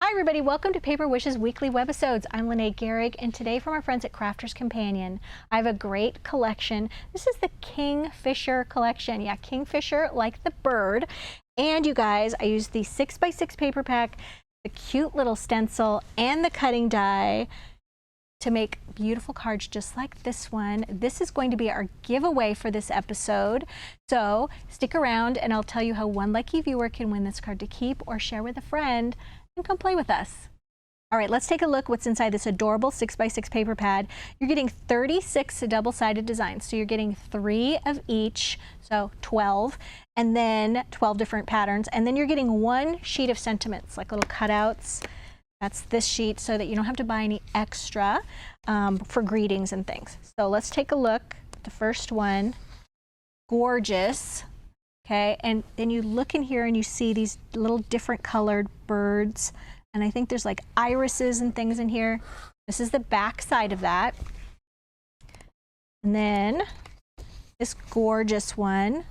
Hi everybody, welcome to Paper Wishes weekly webisodes. I'm Lene Gehrig, and today from our friends at Crafters Companion, I have a great collection. This is the Kingfisher collection. Yeah, Kingfisher like the bird. And you guys, I used the 6x6 paper pack, the cute little stencil, and the cutting die to make beautiful cards just like this one. This is going to be our giveaway for this episode. So stick around and I'll tell you how one lucky viewer can win this card to keep or share with a friend and come play with us. All right, let's take a look what's inside this adorable 6x6 paper pad. You're getting 36 double-sided designs. So you're getting 3 of each, so 12, and then 12 different patterns. And then you're getting 1 sheet of sentiments, like little cutouts. That's this sheet so that you don't have to buy any extra for greetings and things. So let's take a look at the first one. Gorgeous. Okay, and then you look in here and you see these little different colored birds. And I think there's like irises and things in here. This is the back side of that. And then this gorgeous one.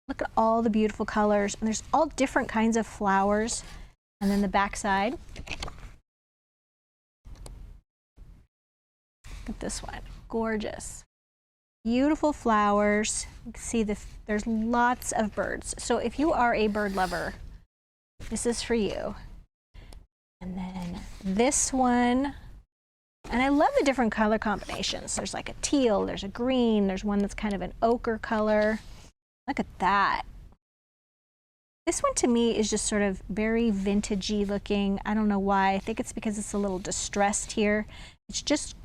Look at all the beautiful colors. And there's all different kinds of flowers. And then the back side. Look at this one. Gorgeous. Beautiful flowers. You can see there's lots of birds. So if you are a bird lover, this is for you. And then this one. And I love the different color combinations. There's like a teal, there's a green, there's one that's kind of an ochre color. Look at that. This one to me is just sort of very vintagey looking. I don't know why. I think it's because it's a little distressed here. It's just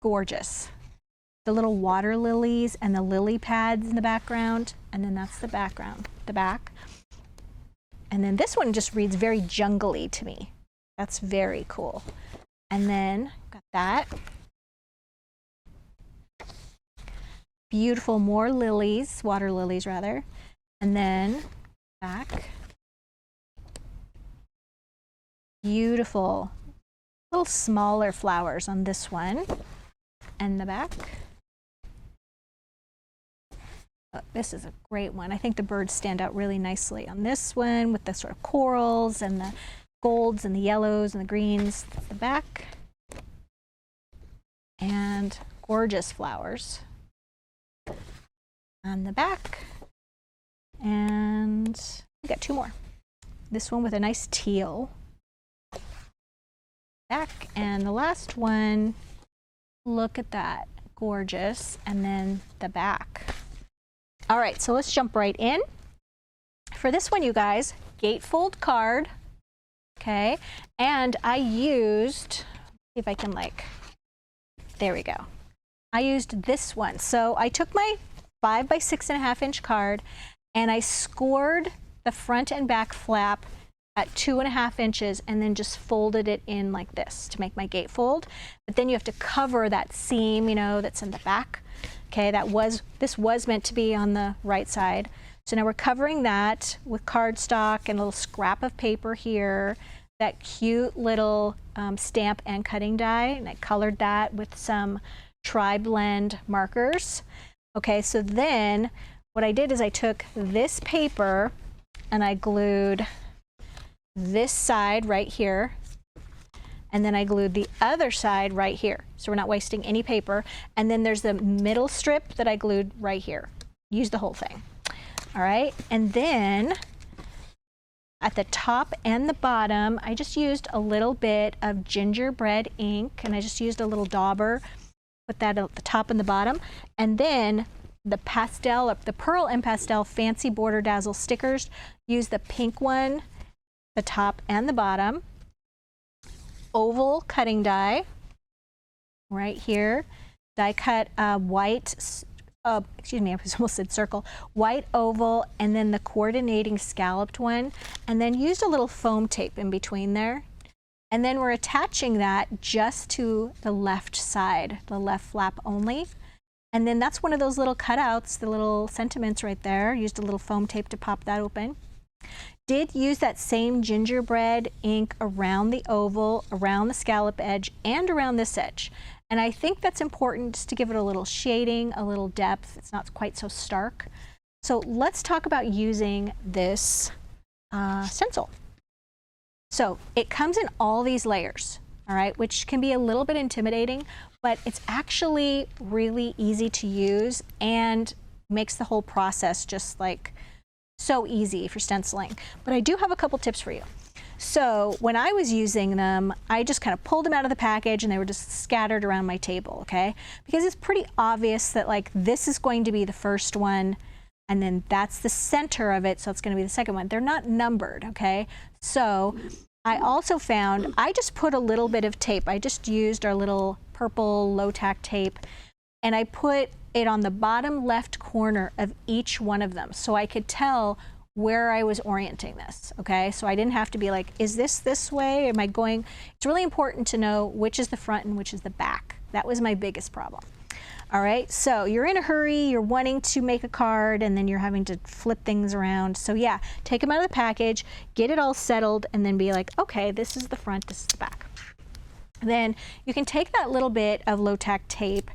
gorgeous. The little water lilies and the lily pads in the background, and then that's the background, the back. And then this one just reads very jungly to me. That's very cool. And then got that. Beautiful, more lilies, water lilies rather. And then back. Beautiful, little smaller flowers on this one. And the back. Oh, this is a great one. I think the birds stand out really nicely on this one with the sort of corals and the golds and the yellows and the greens. That's the back. And gorgeous flowers on the back. And we got 2 more. This one with a nice teal back. And the last one, look at that. Gorgeous. And then the back. All right, so let's jump right in. For this one, you guys, Gatefold card, okay? And I used, see if I can there we go. I used this one. So I took my 5 by 6.5 inch card and I scored the front and back flap at 2.5 inches and then just folded it in like this to make my gatefold. But then you have to cover that seam, you know, that's in the back. Okay, this was meant to be on the right side. So now we're covering that with cardstock and a little scrap of paper here, that cute little stamp and cutting die, and I colored that with some tri-blend markers. Okay, so then what I did is I took this paper and I glued this side right here. And then I glued the other side right here. So we're not wasting any paper. And then there's the middle strip that I glued right here. Use the whole thing. All right. And then at the top and the bottom, I just used a little bit of gingerbread ink. And I just used a little dauber. Put that at the top and the bottom. And then the pastel, the Pearl and Pastel Fancy Border Dazzle stickers. Use the pink one, the top and the bottom. Oval cutting die right here. Die cut white, excuse me, I almost said circle, white oval, and then the coordinating scalloped one, and then used a little foam tape in between there. And then we're attaching that just to the left side, the left flap only. And then that's one of those little cutouts, the little sentiments right there. Used a little foam tape to pop that open. Did use that same gingerbread ink around the oval, around the scallop edge, and around this edge. And I think that's important just to give it a little shading, a little depth. It's not quite so stark. So let's talk about using this stencil. So it comes in all these layers, all right, which can be a little bit intimidating, but it's actually really easy to use and makes the whole process just like so easy for stenciling. But I do have a couple tips for you. So when I was using them, I just kind of pulled them out of the package and they were just scattered around my table, okay? Because it's pretty obvious that like this is going to be the first one and then that's the center of it, so it's going to be the second one. They're not numbered, okay? So I also found, I just put a little bit of tape. I just used our little purple low-tack tape and I put it on the bottom left corner of each one of them so I could tell where I was orienting this, okay? So I didn't have to be like, is this way? Am I going? It's really important to know which is the front and which is the back. That was my biggest problem. All right, so you're in a hurry, you're wanting to make a card and then you're having to flip things around. So yeah, take them out of the package, get it all settled and then be like, okay, this is the front, this is the back. Then you can take that little bit of low-tack tape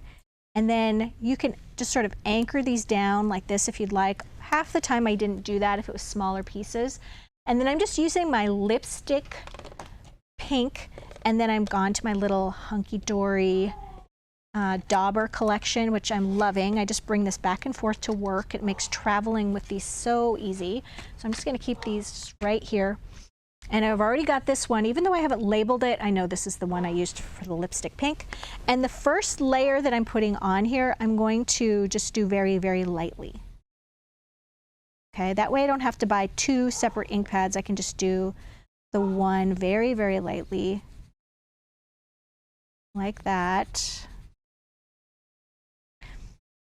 and then you can just sort of anchor these down like this if you'd like. Half the time I didn't do that if it was smaller pieces. And then I'm just using my lipstick pink and then I'm gone to my little hunky-dory dauber collection, which I'm loving. I just bring this back and forth to work. It makes traveling with these so easy. So I'm just going to keep these right here. And I've already got this one, even though I haven't labeled it, I know this is the one I used for the lipstick pink. And the first layer that I'm putting on here, I'm going to just do very, very lightly. Okay, that way I don't have to buy two separate ink pads. I can just do the one very, very lightly, like that.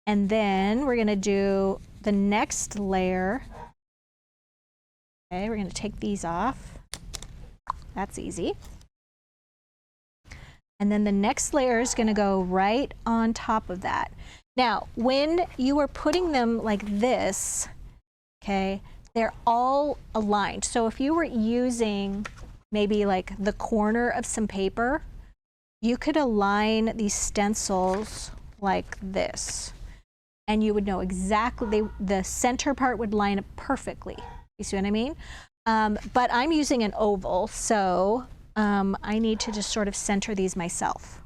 And then we're going to do the next layer. Okay, we're going to take these off. That's easy. And then the next layer is going to go right on top of that. Now, when you are putting them like this, okay, they're all aligned. So if you were using maybe like the corner of some paper, you could align these stencils like this. And you would know exactly, the center part would line up perfectly. You see what I mean? But I'm using an oval, so I need to just sort of center these myself.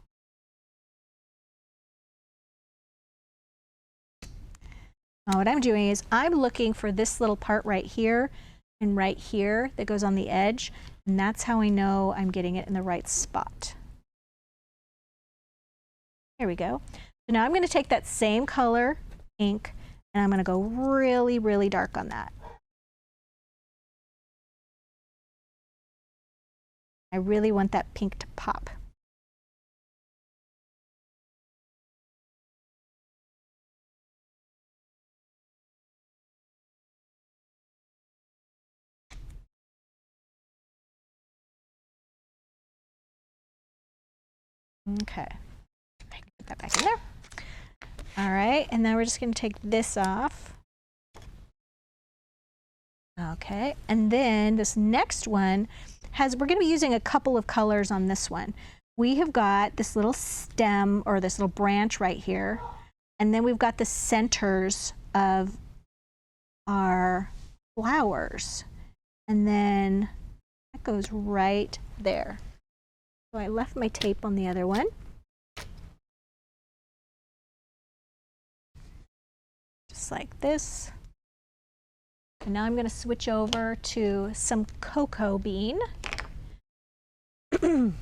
Now what I'm doing is I'm looking for this little part right here and right here that goes on the edge, and that's how I know I'm getting it in the right spot. Here we go. So now I'm going to take that same color ink and I'm going to go really, really dark on that. I really want that pink to pop. Okay, I can put that back in there. All right, and then we're just going to take this off. Okay, and then this next one has, we're going to be using a couple of colors on this one. We have got this little stem or this little branch right here, and then we've got the centers of our flowers, and then that goes right there. So I left my tape on the other one. Just like this. And now I'm going to switch over to some cocoa bean. And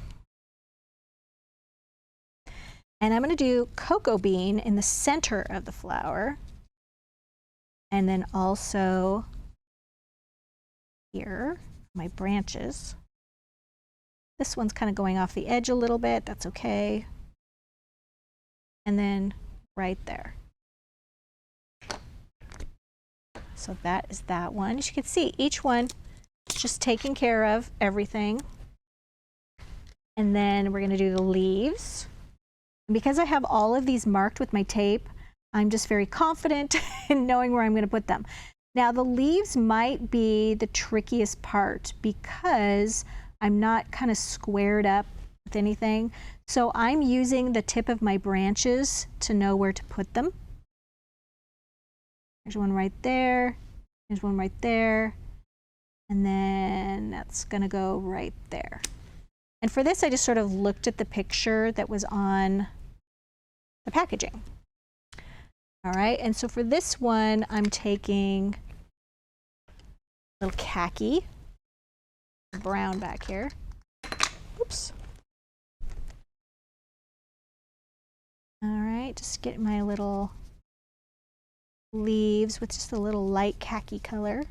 I'm going to do cocoa bean in the center of the flower. And then also here, my branches. This one's kind of going off the edge a little bit. That's okay. And then right there. So that is that one. As you can see, each one is just taking care of everything. And then we're going to do the leaves. And because I have all of these marked with my tape, I'm just very confident in knowing where I'm going to put them. Now the leaves might be the trickiest part because I'm not kind of squared up with anything. So I'm using the tip of my branches to know where to put them. There's one right there, there's one right there, And then that's gonna go right there. And for this, I just sort of looked at the picture that was on the packaging. All right, and so for this one, I'm taking a little khaki, brown back here. Oops. All right, just get my little leaves with just a little light khaki color.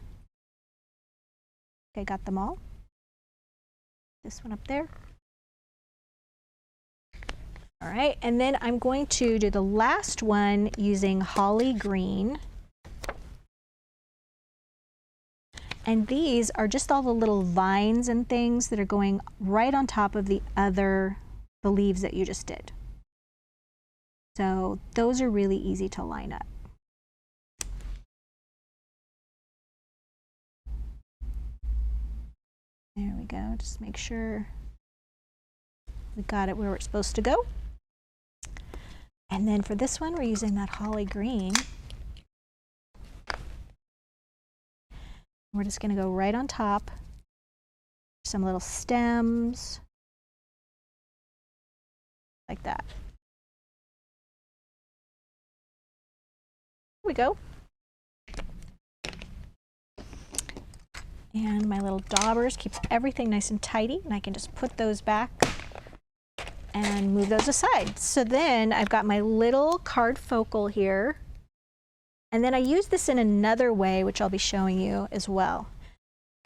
Okay, got them all. This one up there. All right, and then I'm going to do the last one using holly green. And these are just all the little vines and things that are going right on top of the leaves that you just did. So those are really easy to line up. There we go, just make sure we got it where it's supposed to go. And then for this one, we're using that holly green. We're just gonna go right on top, some little stems, like that. Here we go. And my little daubers keeps everything nice and tidy, and I can just put those back and move those aside. So then I've got my little card focal here, and then I use this in another way, which I'll be showing you as well.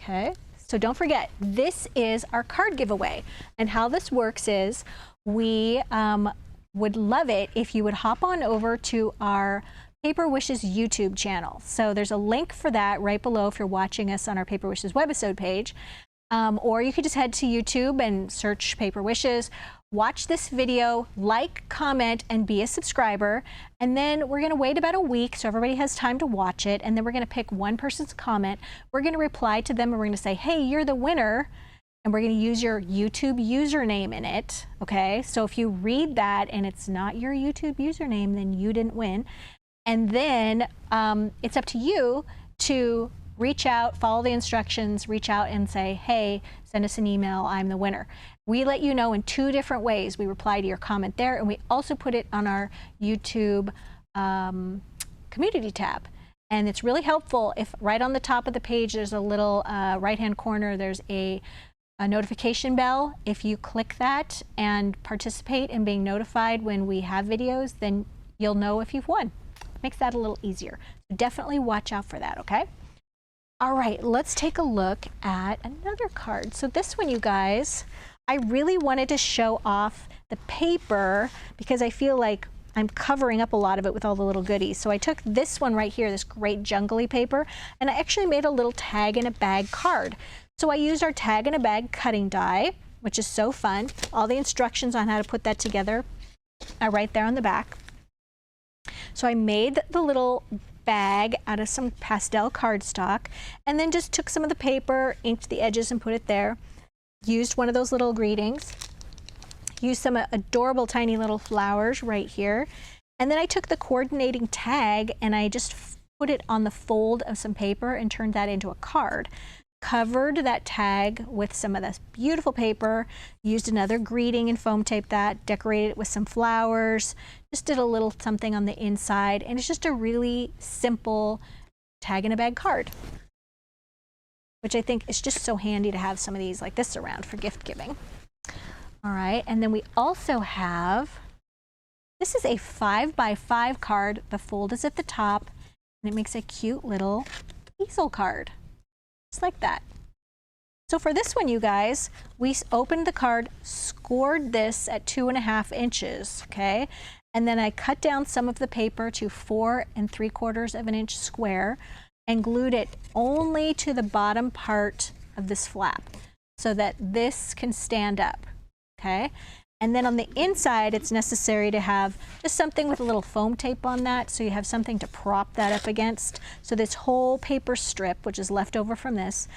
Okay, so don't forget, this is our card giveaway, and how this works is we would love it if you would hop on over to our Paper Wishes YouTube channel. So there's a link for that right below if you're watching us on our Paper Wishes webisode page. Or you could just head to YouTube and search Paper Wishes, watch this video, like, comment, and be a subscriber. And then we're gonna wait about a week so everybody has time to watch it. And then we're gonna pick one person's comment. We're gonna reply to them and we're gonna say, hey, you're the winner. And we're gonna use your YouTube username in it, okay? So if you read that and it's not your YouTube username, then you didn't win. And then it's up to you to reach out, follow the instructions, reach out and say, hey, send us an email, I'm the winner. We let you know in 2 different ways. We reply to your comment there, and we also put it on our YouTube community tab. And it's really helpful if right on the top of the page, there's a little right-hand corner, there's a notification bell. If you click that and participate in being notified when we have videos, then you'll know if you've won. Makes that a little easier. So definitely watch out for that, okay? All right, let's take a look at another card. So this one, you guys, I really wanted to show off the paper because I feel like I'm covering up a lot of it with all the little goodies. So I took this one right here, this great jungly paper, and I actually made a little tag in a bag card. So I used our tag in a bag cutting die, which is so fun. All the instructions on how to put that together are right there on the back. So I made the little bag out of some pastel cardstock and then just took some of the paper, inked the edges and put it there. Used one of those little greetings. Used some adorable tiny little flowers right here. And then I took the coordinating tag and I just put it on the fold of some paper and turned that into a card. Covered that tag with some of this beautiful paper, used another greeting and foam taped that, decorated it with some flowers, just did a little something on the inside, and it's just a really simple tag in a bag card, which I think is just so handy to have some of these like this around for gift giving. All right, and then we also have, this is a 5x5 card. The fold is at the top, and it makes a cute little easel card. Just like that. So for this one, you guys, we opened the card, scored this at 2.5 inches, okay? And then I cut down some of the paper to 4 3/4 inch square and glued it only to the bottom part of this flap so that this can stand up, okay? And then on the inside, it's necessary to have just something with a little foam tape on that so you have something to prop that up against. So this whole paper strip, which is left over from this,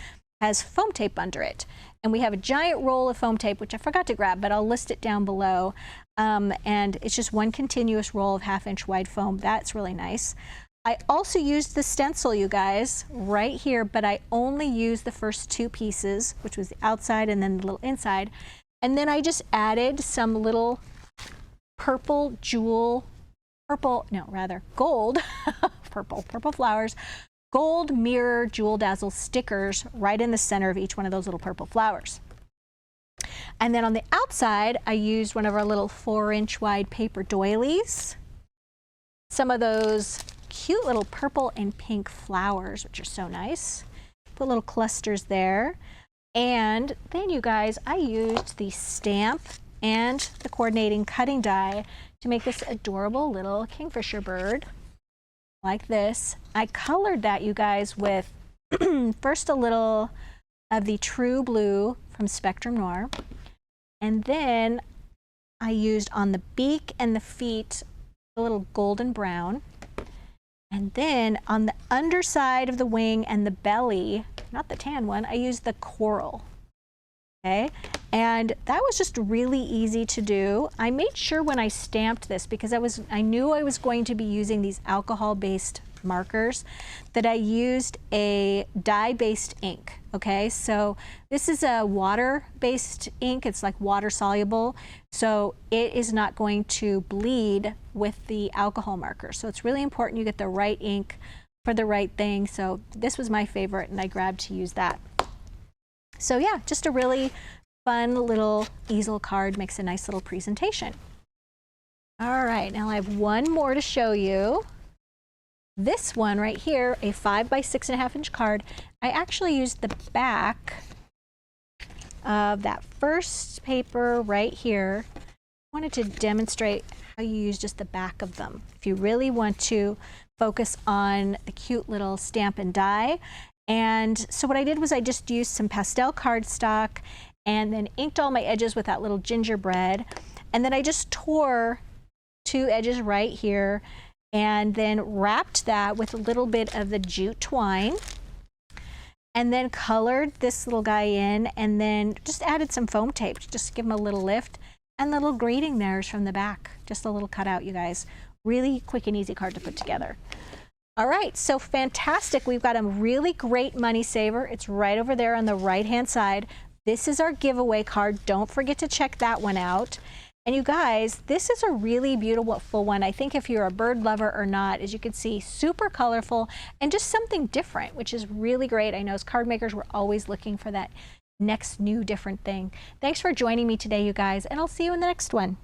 has foam tape under it. And we have a giant roll of foam tape, which I forgot to grab, but I'll list it down below. And it's just one continuous roll of 1/2 inch wide foam. That's really nice. I also used the stencil, you guys, right here, but I only used the first 2 pieces, which was the outside and then the little inside. And then I just added some little gold, purple flowers, gold mirror jewel dazzle stickers right in the center of each one of those little purple flowers. And then on the outside, I used one of our little 4-inch wide paper doilies, some of those cute little purple and pink flowers, which are so nice. Put little clusters there. And then, you guys, I used the stamp and the coordinating cutting die to make this adorable little kingfisher bird like this. I colored that, you guys, with first a little of the True Blue from Spectrum Noir, and then I used on the beak and the feet a little golden brown, and then on the underside of the wing and the belly, not the tan one, I used the coral. Okay, and that was just really easy to do. I made sure when I stamped this, because I knew I was going to be using these alcohol-based markers, that I used a dye-based ink. Okay, so this is a water-based ink. It's like water soluble, so it is not going to bleed with the alcohol marker. So it's really important you get the right ink for the right thing. So this was my favorite, and I grabbed to use that. So yeah, just a really fun little easel card, makes a nice little presentation. All right, now I have one more to show you. This one right here, a 5 by 6.5 inch card. I actually used the back of that first paper right here. I wanted to demonstrate how you use just the back of them. If you really want to focus on the cute little stamp and die. And so what I did was I just used some pastel cardstock and then inked all my edges with that little gingerbread. And then I just tore 2 edges right here and then wrapped that with a little bit of the jute twine, and then colored this little guy in, and then just added some foam tape just to give him a little lift, and the little greeting there is from the back. Just a little cutout, you guys. Really quick and easy card to put together. All right, so fantastic. We've got a really great money saver. It's right over there on the right-hand side. This is our giveaway card. Don't forget to check that one out. And you guys, this is a really beautiful one. I think if you're a bird lover or not, as you can see, super colorful and just something different, which is really great. I know as card makers, we're always looking for that next new different thing. Thanks for joining me today, you guys, and I'll see you in the next one.